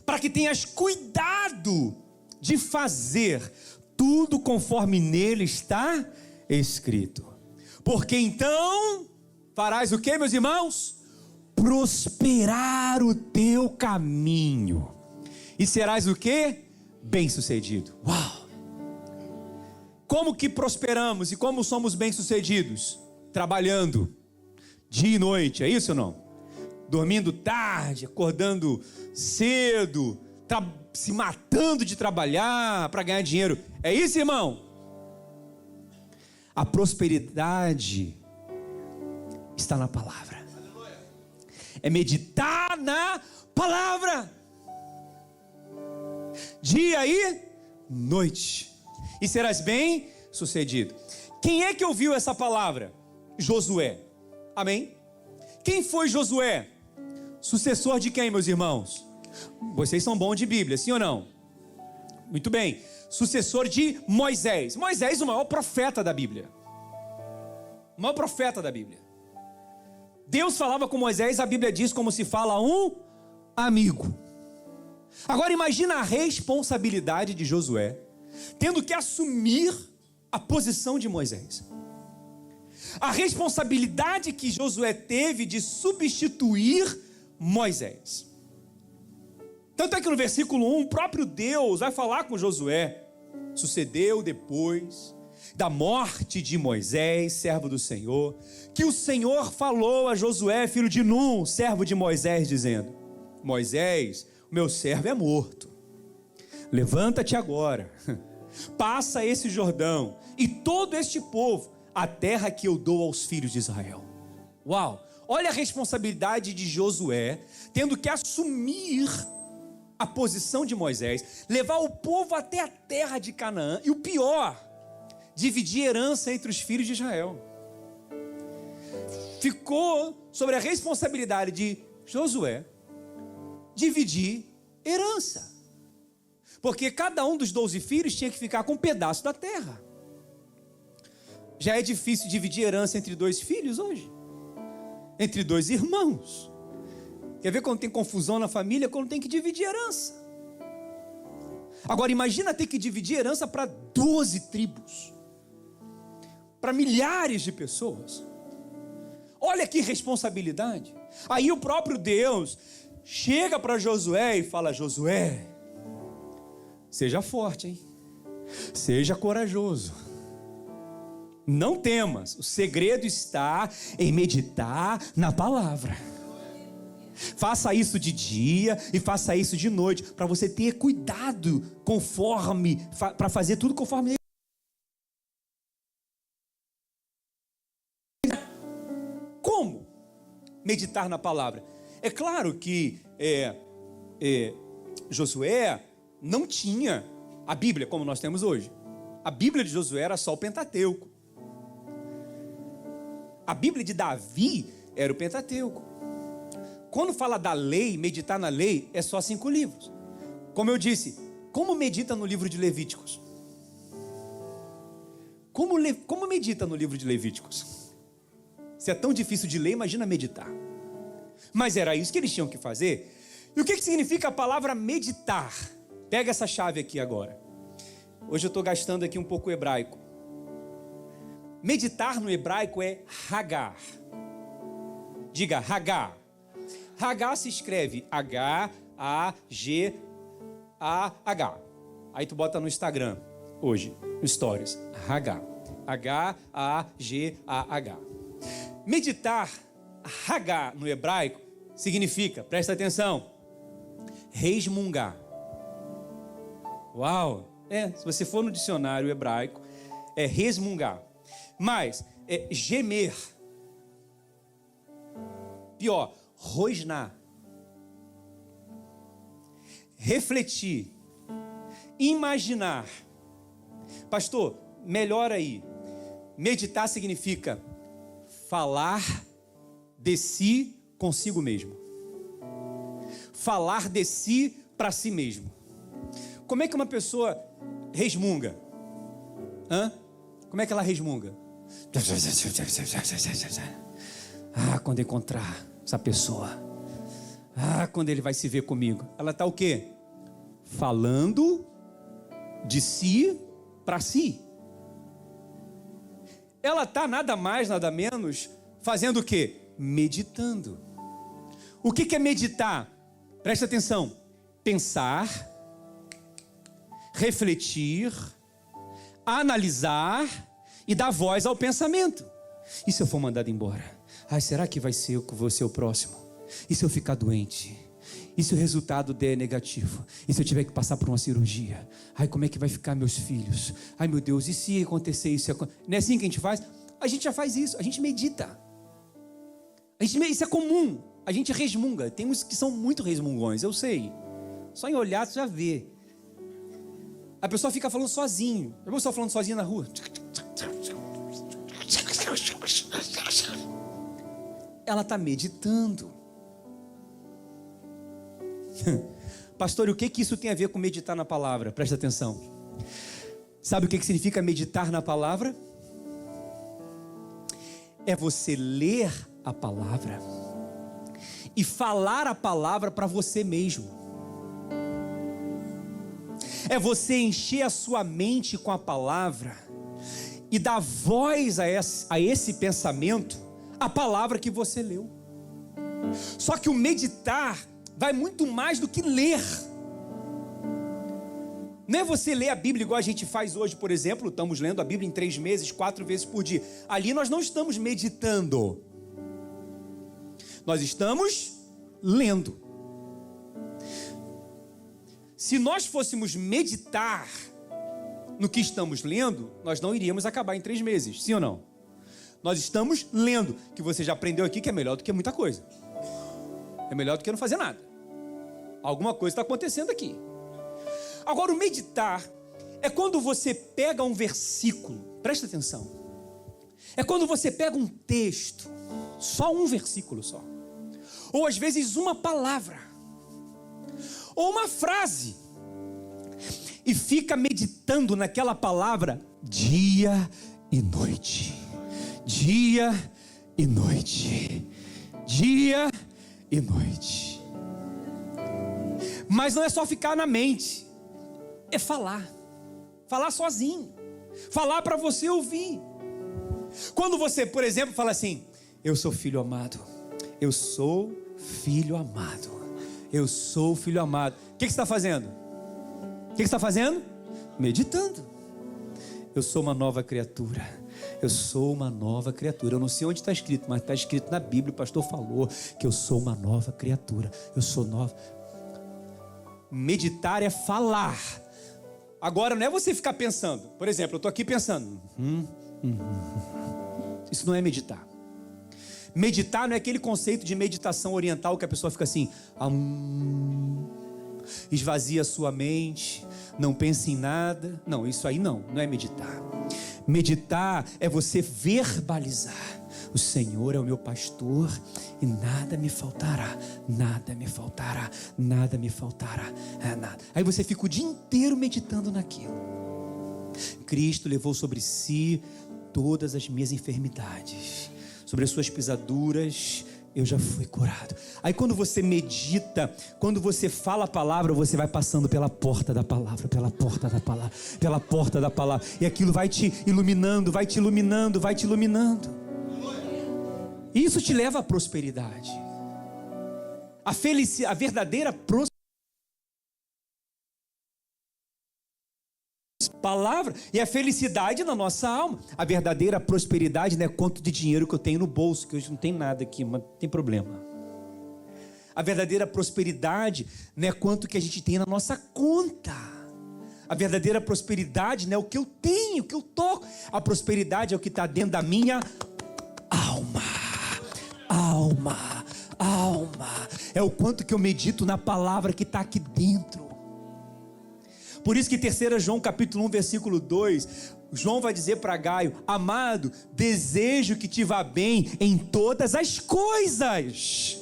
Para que tenhas cuidado de fazer tudo conforme nele está escrito. Porque então farás o que, meus irmãos? Prosperar o teu caminho. E serás o que? Bem-sucedido. Uau! Como que prosperamos e como somos bem-sucedidos? Trabalhando dia e noite, é isso ou não? Dormindo tarde, acordando cedo, se matando de trabalhar para ganhar dinheiro. É isso, irmão? A prosperidade está na palavra. É meditar na palavra. Dia e noite. E serás bem sucedido. Quem é que ouviu essa palavra? Josué. Amém? Quem foi Josué? Sucessor de quem, meus irmãos? Vocês são bons de Bíblia, sim ou não? Muito bem. Sucessor de Moisés. Moisés, o maior profeta da Bíblia. O maior profeta da Bíblia. Deus falava com Moisés, a Bíblia diz como se fala um amigo. Agora imagina a responsabilidade de Josué, tendo que assumir a posição de Moisés. A responsabilidade que Josué teve de substituir Moisés. Tanto é que no versículo 1, o próprio Deus vai falar com Josué. Sucedeu depois da morte de Moisés, servo do Senhor, que o Senhor falou a Josué, filho de Num, servo de Moisés, dizendo: Moisés, o meu servo é morto. Levanta-te agora, passa esse Jordão e todo este povo, a terra que eu dou aos filhos de Israel. Uau! Olha a responsabilidade de Josué, tendo que assumir a posição de Moisés, levar o povo até a terra de Canaã, e o pior, dividir herança entre os filhos de Israel. Ficou sobre a responsabilidade de Josué dividir herança, porque cada um dos 12 filhos tinha que ficar com um pedaço da terra. Já é difícil dividir herança entre 2 filhos hoje, entre 2 irmãos. Quer ver quando tem confusão na família? Quando tem que dividir herança. Agora imagina ter que dividir herança para 12 tribos, para milhares de pessoas. Olha que responsabilidade. Aí o próprio Deus chega para Josué e fala: Josué, seja forte, hein? Seja corajoso. Não temas, o segredo está em meditar na palavra. Faça isso de dia e faça isso de noite, para você ter cuidado conforme, para fazer tudo conforme. Como meditar na palavra? É claro que Josué não tinha a Bíblia como nós temos hoje. A Bíblia de Josué era só o Pentateuco. A Bíblia de Davi era o Pentateuco. Quando fala da lei, meditar na lei, é só 5 livros. Como eu disse, como medita no livro de Levíticos? Como medita no livro de Levíticos? Se é tão difícil de ler, imagina meditar. Mas era isso que eles tinham que fazer. E o que significa a palavra meditar? Pega essa chave aqui agora. Hoje eu estou gastando aqui um pouco o hebraico. Meditar no hebraico é Hagar. Diga Hagar. Hagar se escreve H-A-G-A-H. Aí tu bota no Instagram hoje, no Stories. Hagar. H-A-G-A-H. Meditar Hagar no hebraico significa, presta atenção, resmungar. Uau! Se você for no dicionário hebraico, é resmungar. Mas é gemer. Pior, rosnar. Refletir. Imaginar. Pastor, melhor aí. Meditar significa falar de si consigo mesmo. Falar de si para si mesmo. Como é que uma pessoa resmunga? Como é que ela resmunga? Quando encontrar essa pessoa. Quando ele vai se ver comigo. Ela está o quê? Falando de si para si. Ela está nada mais, nada menos, fazendo o quê? Meditando. O que é meditar? Presta atenção. Pensar, refletir, analisar e dar voz ao pensamento. E se eu for mandado embora? Será que vai ser o próximo? E se eu ficar doente? E se o resultado der negativo? E se eu tiver que passar por uma cirurgia? Como é que vai ficar meus filhos? Meu Deus, e se acontecer isso? Não é assim que a gente faz? A gente já faz isso, a gente medita. Isso é comum, a gente resmunga. Tem uns que são muito resmungões, eu sei. Só em olhar você já vê. A pessoa fica falando sozinho. A pessoa falando sozinha na rua. Ela está meditando. Pastor, e o que isso tem a ver com meditar na palavra? Presta atenção. Sabe o que significa meditar na palavra? É você ler a palavra e falar a palavra para você mesmo. É você encher a sua mente com a palavra e dar voz a esse pensamento, a palavra que você leu. Só que o meditar vai muito mais do que ler. Não é você ler a Bíblia igual a gente faz hoje, por exemplo. Estamos lendo a Bíblia em 3 meses, 4 vezes por dia. Ali nós não estamos meditando. Nós estamos lendo. Se nós fôssemos meditar no que estamos lendo, nós não iríamos acabar em 3 meses, sim ou não? Nós estamos lendo, que você já aprendeu aqui que é melhor do que muita coisa. É melhor do que não fazer nada. Alguma coisa está acontecendo aqui. Agora, o meditar é quando você pega um versículo, presta atenção. É quando você pega um texto, só um versículo só. Ou às vezes uma palavra, ou uma frase, e fica meditando naquela palavra dia e noite. Dia e noite. Dia e noite. Mas não é só ficar na mente, é falar. Falar sozinho. Falar para você ouvir. Quando você, por exemplo, fala assim: eu sou filho amado. Eu sou filho amado. Eu sou filho amado. O que você está fazendo? O que você está fazendo? Meditando. Eu sou uma nova criatura. Eu sou uma nova criatura. Eu não sei onde está escrito, mas está escrito na Bíblia. O pastor falou que eu sou uma nova criatura. Eu sou nova. Meditar é falar. Agora não é você ficar pensando. Por exemplo, eu estou aqui pensando. Isso não é meditar. Meditar não é aquele conceito de meditação oriental que a pessoa fica assim. Esvazia a sua mente, não pense em nada. Não, isso aí não é meditar. Meditar é você verbalizar: o Senhor é o meu pastor e nada me faltará, nada me faltará, nada me faltará, nada. Aí você fica o dia inteiro meditando naquilo. Cristo levou sobre si todas as minhas enfermidades, sobre as suas pisaduras eu já fui curado. Aí quando você medita, quando você fala a palavra, você vai passando pela porta da palavra, pela porta da palavra, pela porta da palavra, e aquilo vai te iluminando, vai te iluminando, vai te iluminando. E isso te leva à prosperidade. A verdadeira prosperidade. Palavra e a felicidade na nossa alma. A verdadeira prosperidade não é quanto de dinheiro que eu tenho no bolso, que hoje não tem nada aqui, mas não tem problema. A verdadeira prosperidade não é quanto que a gente tem na nossa conta. A verdadeira prosperidade não é o que eu tenho, o que eu toco. A prosperidade é o que está dentro da minha alma. É o quanto que eu medito na palavra que está aqui dentro. Por isso que 3 João capítulo 1 versículo 2, João vai dizer para Gaio: amado, desejo que te vá bem em todas as coisas,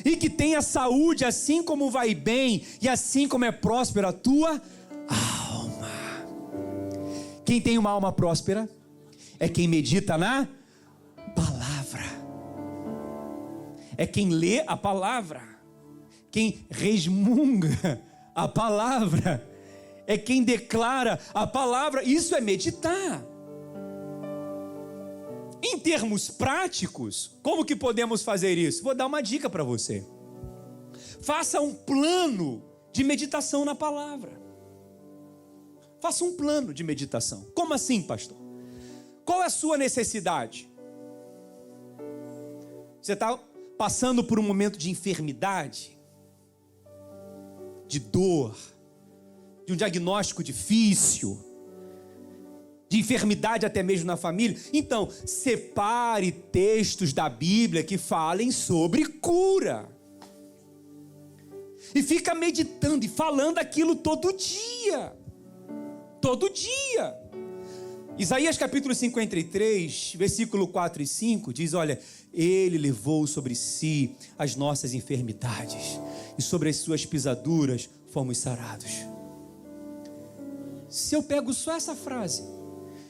e que tenha saúde assim como vai bem, e assim como é próspera a tua alma. Quem tem uma alma próspera é quem medita na palavra, é quem lê a palavra, quem resmunga a palavra, é quem declara a palavra. Isso é meditar. Em termos práticos, como que podemos fazer isso? Vou dar uma dica para você. Faça um plano de meditação na palavra. Faça um plano de meditação. Como assim, pastor? Qual é a sua necessidade? Você está passando por um momento de enfermidade, de dor, de um diagnóstico difícil, de enfermidade até mesmo na família? Então, separe textos da Bíblia que falem sobre cura. E fica meditando e falando aquilo todo dia. Todo dia. Isaías capítulo 53, versículo 4 e 5 diz: olha, Ele levou sobre si as nossas enfermidades, e sobre as suas pisaduras fomos sarados. Se eu pego só essa frase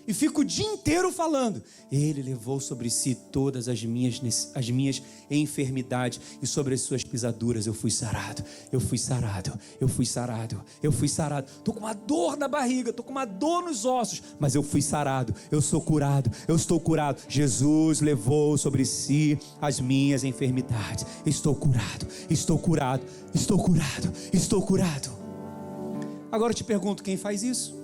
e fico o dia inteiro falando: Ele levou sobre si todas as minhas enfermidades, e sobre as suas pisaduras eu fui sarado, eu fui sarado, eu fui sarado, eu fui sarado. Estou com uma dor na barriga, estou com uma dor nos ossos, mas eu fui sarado, eu sou curado, eu estou curado. Jesus levou sobre si as minhas enfermidades. Estou curado, estou curado, estou curado, estou curado. Agora eu te pergunto: quem faz isso?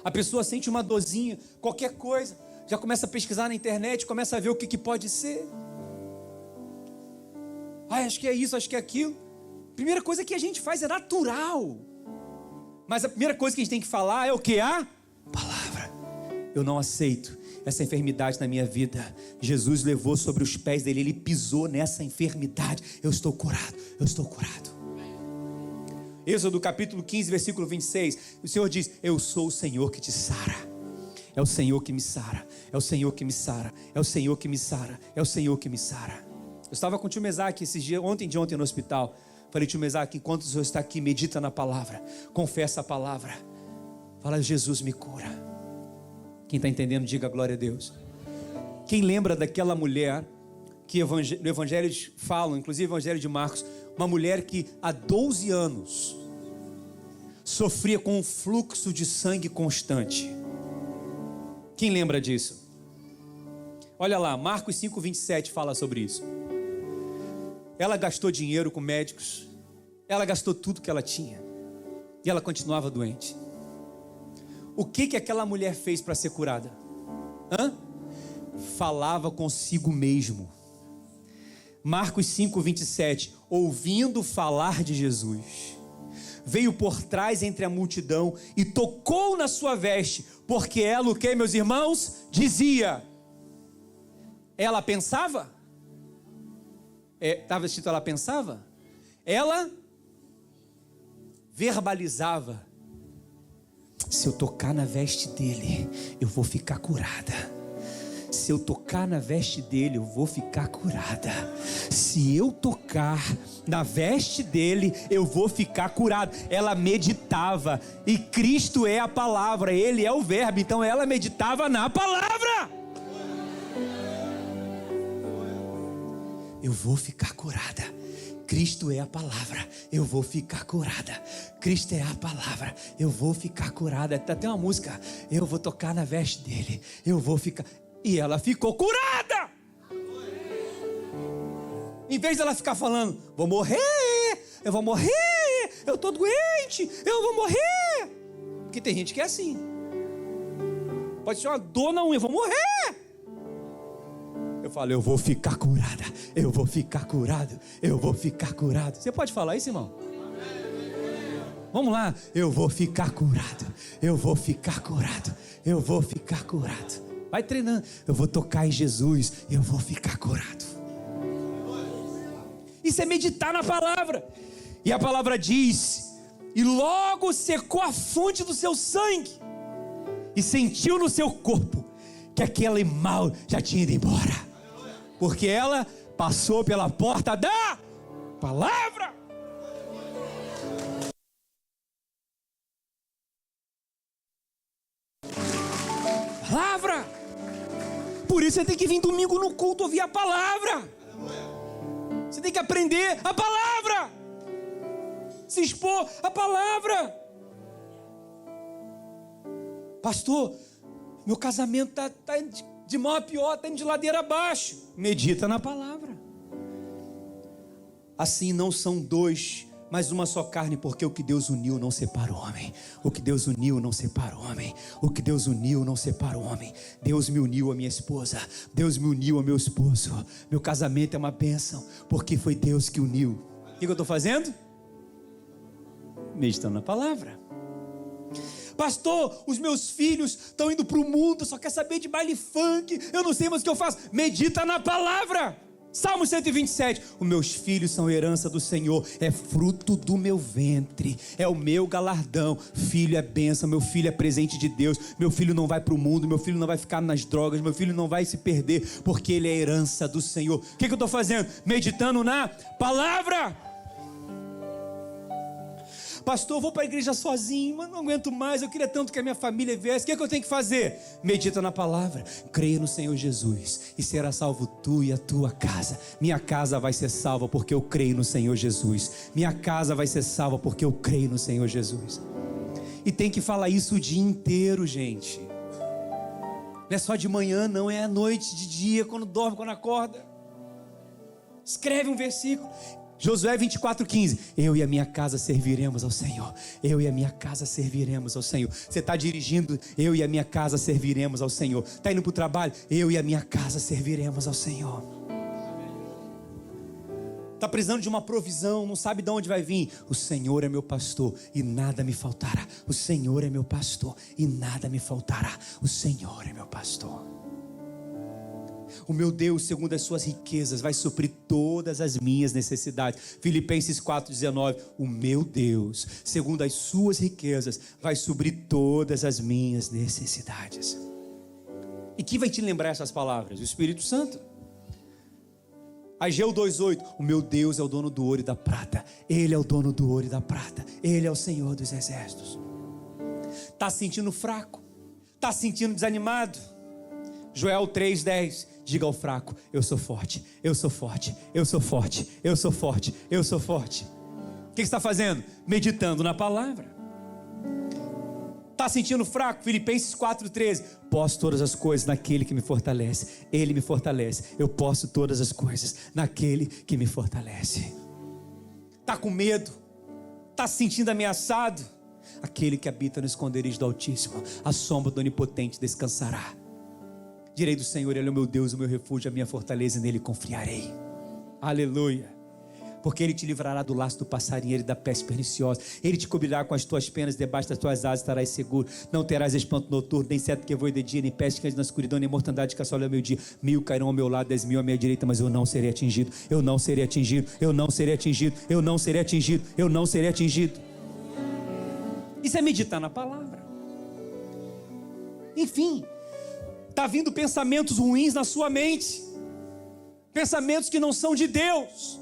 A pessoa sente uma dorzinha, qualquer coisa, já começa a pesquisar na internet, começa a ver o que pode ser. Acho que é isso, acho que é aquilo. Primeira coisa que a gente faz é natural. Mas a primeira coisa que a gente tem que falar é o que? A palavra. Eu não aceito essa enfermidade na minha vida. Jesus levou sobre os pés dele, ele pisou nessa enfermidade. Eu estou curado, eu estou curado. Êxodo capítulo 15, versículo 26, o Senhor diz: eu sou o Senhor que te sara. É o Senhor que me sara, é o Senhor que me sara, é o Senhor que me sara, é o Senhor que me sara. Eu estava com o tio Mesaque esses dias, ontem no hospital. Falei: tio Mesaque, enquanto o Senhor está aqui, medita na palavra, confessa a palavra, fala: Jesus me cura. Quem está entendendo, diga glória a Deus. Quem lembra daquela mulher que no Evangelho eles falam, inclusive o Evangelho de Marcos, uma mulher que há 12 anos sofria com um fluxo de sangue constante? Quem lembra disso? Olha lá, Marcos 5:27 fala sobre isso. Ela gastou dinheiro com médicos, ela gastou tudo que ela tinha, e ela continuava doente. O que aquela mulher fez para ser curada? Falava consigo mesmo. Marcos 5:27, ouvindo falar de Jesus, veio por trás entre a multidão e tocou na sua veste, porque ela, o que, meus irmãos? Dizia. Ela pensava? Estava escrito ela pensava? Ela verbalizava: se eu tocar na veste dele, eu vou ficar curada. Se eu tocar na veste dele, eu vou ficar curada. Se eu tocar na veste dele, eu vou ficar curado. Ela meditava, e Cristo é a palavra, ele é o verbo, então ela meditava na palavra. Eu vou ficar curada. Cristo é a palavra, eu vou ficar curada. Cristo é a palavra, eu vou ficar curada. Tem até uma música: eu vou tocar na veste dele, eu vou ficar. E ela ficou curada. Em vez dela ficar falando: vou morrer, eu vou morrer, eu estou doente, eu vou morrer. Porque tem gente que é assim. Pode ser uma dor na unha: eu vou morrer. Eu falo: eu vou ficar curada, eu vou ficar curado, eu vou ficar curado. Você pode falar isso, irmão? Vamos lá: eu vou ficar curado, eu vou ficar curado, eu vou ficar curado. Vai treinando: eu vou tocar em Jesus, eu vou ficar curado. Isso é meditar na palavra. E a palavra diz: e logo secou a fonte do seu sangue, e sentiu no seu corpo que aquele mal já tinha ido embora, porque ela passou pela porta da palavra. Palavra. Por isso você tem que vir domingo no culto ouvir a palavra. Você tem que aprender a palavra, se expor à palavra. Pastor, meu casamento está de mal a pior, está indo de ladeira abaixo. Medita na palavra. Assim não são dois, mas uma só carne, porque o que Deus uniu não separa o homem. O que Deus uniu não separa o homem. O que Deus uniu não separa o homem. Deus me uniu a minha esposa, Deus me uniu ao meu esposo. Meu casamento é uma bênção, porque foi Deus que uniu. O que eu estou fazendo? Meditando na palavra. Pastor, os meus filhos estão indo para o mundo, só quer saber de baile funk, eu não sei mais o que eu faço. Medita na palavra. Salmo 127, os meus filhos são herança do Senhor, é fruto do meu ventre, é o meu galardão. Filho é bênção, meu filho é presente de Deus. Meu filho não vai para o mundo, meu filho não vai ficar nas drogas, meu filho não vai se perder, porque ele é herança do Senhor. O que eu estou fazendo? Meditando na palavra. Pastor, eu vou para a igreja sozinho, mas não aguento mais, eu queria tanto que a minha família viesse. O que eu tenho que fazer? Medita na palavra, creia no Senhor Jesus, e será salvo tu e a tua casa. Minha casa vai ser salva porque eu creio no Senhor Jesus. Minha casa vai ser salva porque eu creio no Senhor Jesus. E tem que falar isso o dia inteiro, gente. Não é só de manhã, não, é à noite, de dia, quando dorme, quando acorda. Escreve um versículo. Josué 24:15, eu e a minha casa serviremos ao Senhor. Eu e a minha casa serviremos ao Senhor. Você está dirigindo, eu e a minha casa serviremos ao Senhor. Está indo para o trabalho, eu e a minha casa serviremos ao Senhor. Está precisando de uma provisão, não sabe de onde vai vir. O Senhor é meu pastor e nada me faltará. O Senhor é meu pastor e nada me faltará. O Senhor é meu pastor. O meu Deus, segundo as suas riquezas, vai suprir todas as minhas necessidades. Filipenses 4:19, o meu Deus, segundo as suas riquezas, vai suprir todas as minhas necessidades. E quem vai te lembrar essas palavras? O Espírito Santo. Ageu 2:8, o meu Deus é o dono do ouro e da prata. Ele é o dono do ouro e da prata. Ele é o Senhor dos exércitos. Está se sentindo fraco? Está se sentindo desanimado? Joel 3:10, diga ao fraco, eu sou forte, eu sou forte, eu sou forte, eu sou forte, eu sou forte. O que você está fazendo? Meditando na palavra. Está sentindo fraco? Filipenses 4:13, posso todas as coisas naquele que me fortalece. Ele me fortalece, eu posso todas as coisas naquele que me fortalece. Está com medo? Está se sentindo ameaçado? Aquele que habita no esconderijo do Altíssimo, a sombra do Onipotente descansará. Direi do Senhor, Ele é o meu Deus, o meu refúgio, a minha fortaleza, e nele confiarei. Aleluia. Porque Ele te livrará do laço do passarinheiro e da peste perniciosa. Ele te cobrirá com as tuas penas, debaixo das tuas asas estarás seguro. Não terás espanto noturno, nem seta que voe de dia, nem peste que ande na escuridão, nem mortandade que assola ao meu dia. 1000 cairão ao meu lado, 10.000 à minha direita, mas eu não serei atingido. Eu não serei atingido, eu não serei atingido, eu não serei atingido, eu não serei atingido. Isso é meditar na palavra. Enfim, está vindo pensamentos ruins na sua mente, pensamentos que não são de Deus.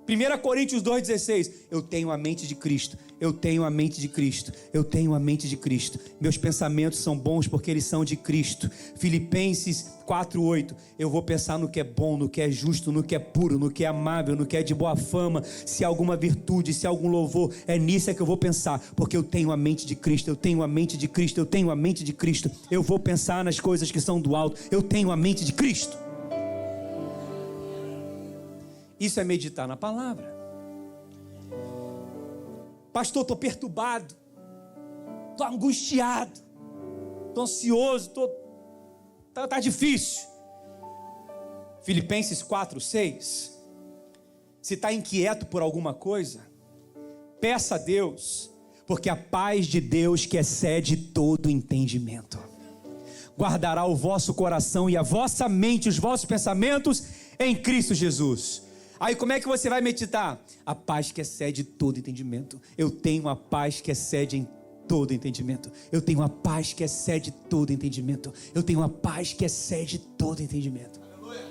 1 Coríntios 2,16, eu tenho a mente de Cristo, eu tenho a mente de Cristo, eu tenho a mente de Cristo, meus pensamentos são bons porque eles são de Cristo. Filipenses 4,8, eu vou pensar no que é bom, no que é justo, no que é puro, no que é amável, no que é de boa fama, se há alguma virtude, se há algum louvor, é nisso é que eu vou pensar, porque eu tenho a mente de Cristo, eu tenho a mente de Cristo, eu tenho a mente de Cristo, eu vou pensar nas coisas que são do alto, eu tenho a mente de Cristo. Isso é meditar na palavra. Pastor, estou perturbado, estou angustiado, estou ansioso, tá difícil. Filipenses 4,6, se está inquieto por alguma coisa, peça a Deus, porque a paz de Deus que excede todo entendimento, guardará o vosso coração e a vossa mente, os vossos pensamentos em Cristo Jesus. Aí como é que você vai meditar? A paz que excede todo entendimento. Eu tenho a paz que excede em todo entendimento. Eu tenho a paz que excede todo entendimento. Eu tenho a paz que excede todo entendimento. Aleluia.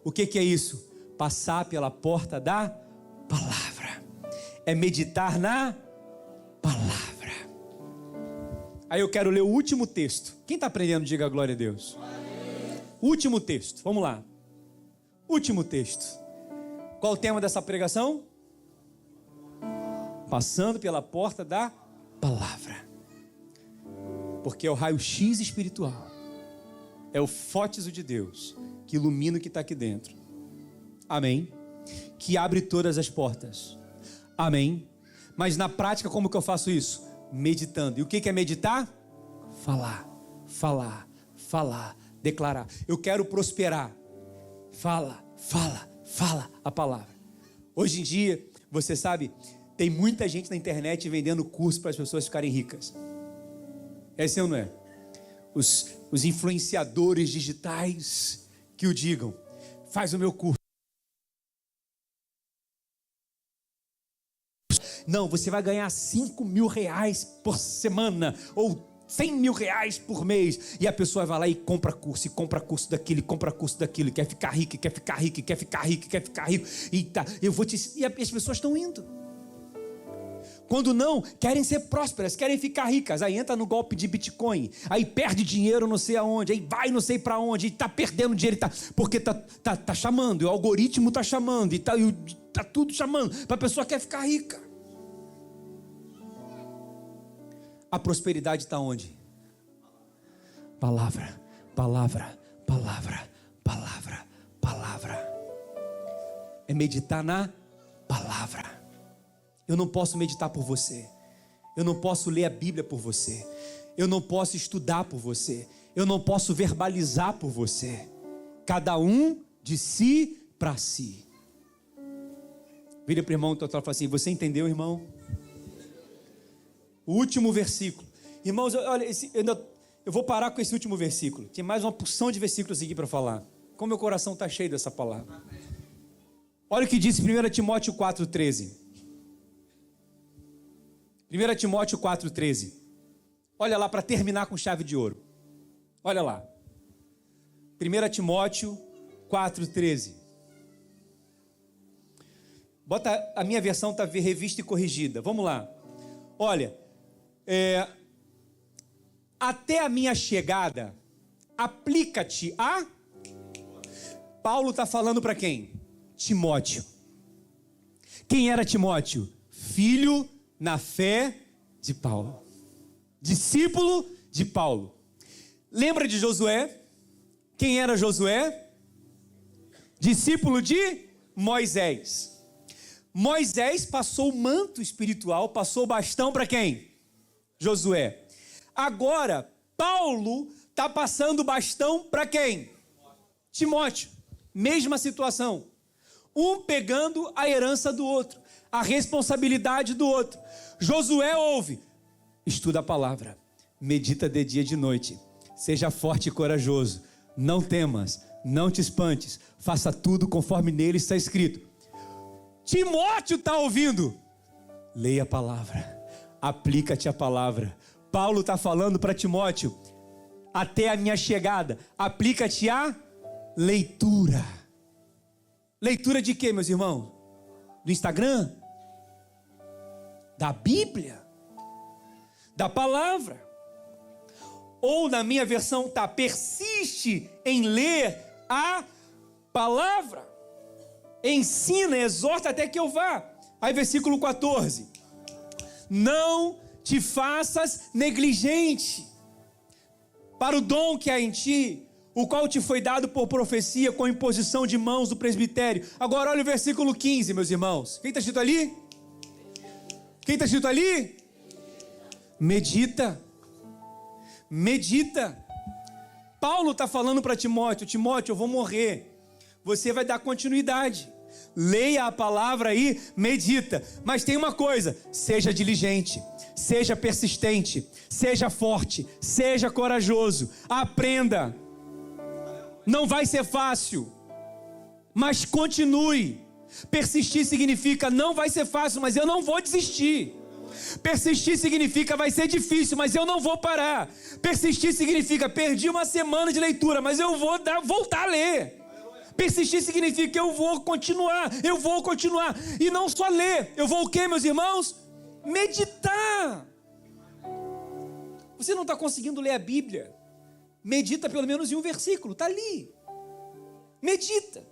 O que é isso? Passar pela porta da palavra. É meditar na palavra. Aí eu quero ler o último texto. Quem está aprendendo, diga glória a Deus. Último texto, vamos lá. Último texto. Qual o tema dessa pregação? Passando pela porta da palavra. Porque é o raio-x espiritual. É o fótiso de Deus que ilumina o que está aqui dentro. Amém? Que abre todas as portas. Amém? Mas na prática, como que eu faço isso? Meditando. E o que é meditar? Falar, falar, falar, declarar. Eu quero prosperar. Fala, fala. Fala a palavra. Hoje em dia, você sabe, tem muita gente na internet vendendo curso para as pessoas ficarem ricas. É assim ou não é? Os influenciadores digitais que o digam, faz o meu curso. Não, você vai ganhar 5 mil reais por semana, ou 100 mil reais por mês, e a pessoa vai lá e compra curso daquilo, compra curso daquilo, quer ficar rico, quer ficar rico, quer ficar rico, quer ficar rico, e tá, e as pessoas estão indo. Quando não, querem ser prósperas, querem ficar ricas, aí entra no golpe de Bitcoin, aí perde dinheiro não sei aonde, aí vai não sei para onde, e tá perdendo dinheiro, porque tá chamando, o algoritmo tá chamando, e tá tudo chamando, para a pessoa que quer ficar rica. A prosperidade está onde? Palavra, palavra, palavra, palavra, palavra. É meditar na palavra. Eu não posso meditar por você. Eu não posso ler a Bíblia por você. Eu não posso estudar por você. Eu não posso verbalizar por você. Cada um de si para si. Vira para o irmão e fala assim: você entendeu, irmão? O último versículo. Irmãos, olha, eu vou parar com esse último versículo. Tem mais uma porção de versículos aqui para falar. Como meu coração está cheio dessa palavra. Olha o que diz 1 Timóteo 4,13. 1 Timóteo 4,13. Olha lá para terminar com chave de ouro. Olha lá. 1 Timóteo 4,13. Bota, a minha versão está revista e corrigida. Vamos lá. Olha. Até a minha chegada, aplica-te a... Paulo está falando para quem? Timóteo. Quem era Timóteo? Filho na fé de Paulo, discípulo de Paulo. Lembra de Josué? Quem era Josué? Discípulo de Moisés. Moisés passou o manto espiritual, passou o bastão para quem? Josué. Agora, Paulo está passando o bastão para quem? Timóteo. Mesma situação. Um pegando a herança do outro, a responsabilidade do outro. Josué ouve, estuda a palavra, medita de dia e de noite, seja forte e corajoso, não temas, não te espantes, faça tudo conforme nele está escrito. Timóteo está ouvindo, leia a palavra, aplica-te a palavra. Paulo está falando para Timóteo, até a minha chegada, aplica-te a leitura. Leitura de quê, meus irmãos? Do Instagram? Da Bíblia? Da palavra? Ou na minha versão está, persiste em ler a palavra. Ensina, exorta até que eu vá. Aí versículo 14. Não te faças negligente para o dom que há em ti, o qual te foi dado por profecia com imposição de mãos do presbitério. Agora olha o versículo 15, meus irmãos. Quem está escrito ali? Quem está escrito ali? Medita. Medita. Paulo está falando para Timóteo, Timóteo, eu vou morrer. Você vai dar continuidade. Leia a palavra aí, medita. Mas tem uma coisa, seja diligente, seja persistente, seja forte, seja corajoso. Aprenda. Não vai ser fácil, mas continue. Persistir significa não vai ser fácil, mas eu não vou desistir. Persistir significa vai ser difícil, mas eu não vou parar. Persistir significa perdi uma semana de leitura, mas eu vou voltar a ler. Persistir significa que eu vou continuar. E não só ler, eu vou o quê, meus irmãos? Meditar. Você não está conseguindo ler a Bíblia? Medita pelo menos em um versículo, está ali. Medita.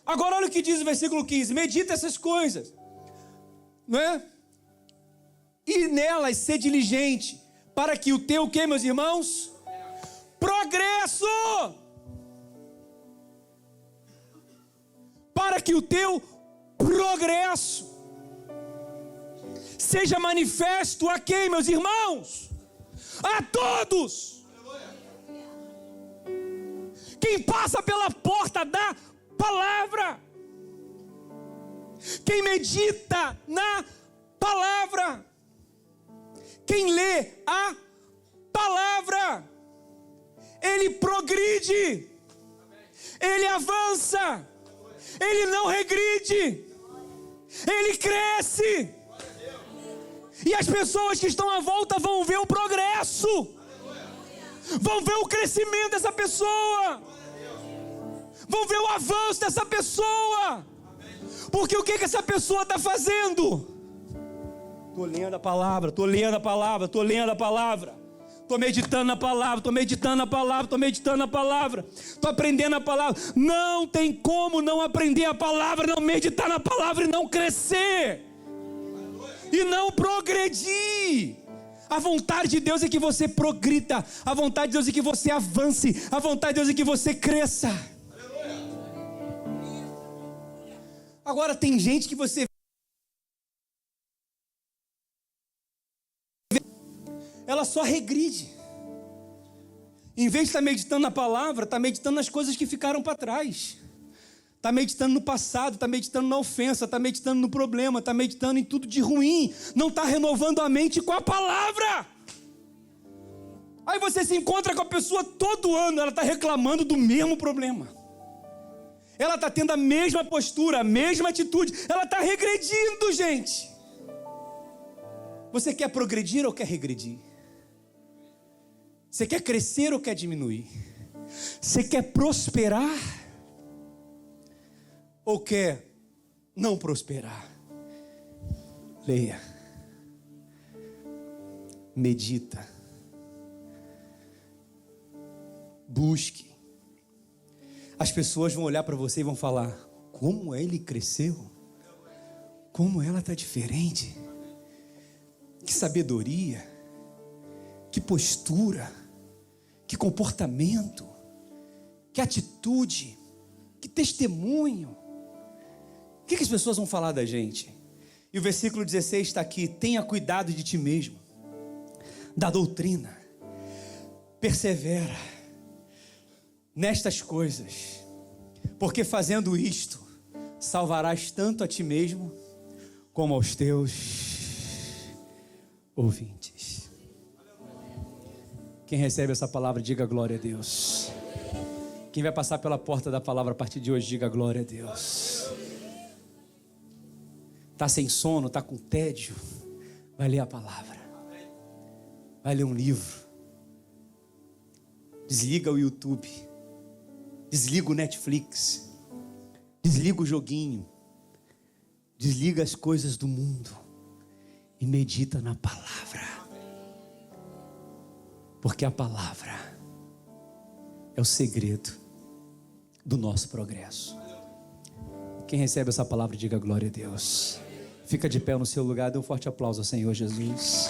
Agora olha o que diz o versículo 15. Medita essas coisas, não é? E nelas ser diligente, para que o teu, o que, meus irmãos? Progresso! Para que o teu progresso seja manifesto a quem, meus irmãos? A todos! Quem passa pela porta da palavra, quem medita na palavra, quem lê a palavra, ele progride, ele avança, ele não regride, ele cresce. E as pessoas que estão à volta vão ver o progresso, vão ver o crescimento dessa pessoa, vão ver o avanço dessa pessoa. Porque o que essa pessoa está fazendo? Estou lendo a palavra, estou meditando na palavra, estou aprendendo a palavra. Não tem como não aprender a palavra, não meditar na palavra e não crescer, e não progredir. A vontade de Deus é que você progrida, a vontade de Deus é que você avance, a vontade de Deus é que você cresça. Agora tem gente que você ela só regride. Em vez de estar meditando na palavra, está meditando nas coisas que ficaram para trás. Está meditando no passado, está meditando na ofensa, está meditando no problema, está meditando em tudo de ruim. Não está renovando a mente com a palavra. Aí você se encontra com a pessoa todo ano, ela está reclamando do mesmo problema. Ela está tendo a mesma postura, a mesma atitude. Ela está regredindo, gente. Você quer progredir ou quer regredir? Você quer crescer ou quer diminuir? Você quer prosperar ou quer não prosperar? Leia, medita, busque. As pessoas vão olhar para você e vão falar: como ele cresceu, como ela está diferente, que sabedoria, que postura, que comportamento, que atitude, que testemunho. O que as pessoas vão falar da gente? E o versículo 16 está aqui: tenha cuidado de ti mesmo, da doutrina, persevera nestas coisas, porque fazendo isto, salvarás tanto a ti mesmo, como aos teus ouvintes. Quem recebe essa palavra, diga glória a Deus. Quem vai passar pela porta da palavra a partir de hoje, diga glória a Deus. Está sem sono, está com tédio, vai ler a palavra. vai ler um livro, desliga o YouTube, desliga o Netflix, desliga o joguinho, desliga as coisas do mundo e medita na palavra, porque a palavra é o segredo do nosso progresso. Quem recebe essa palavra, diga glória a Deus. Fica de pé no seu lugar, dê um forte aplauso ao Senhor Jesus.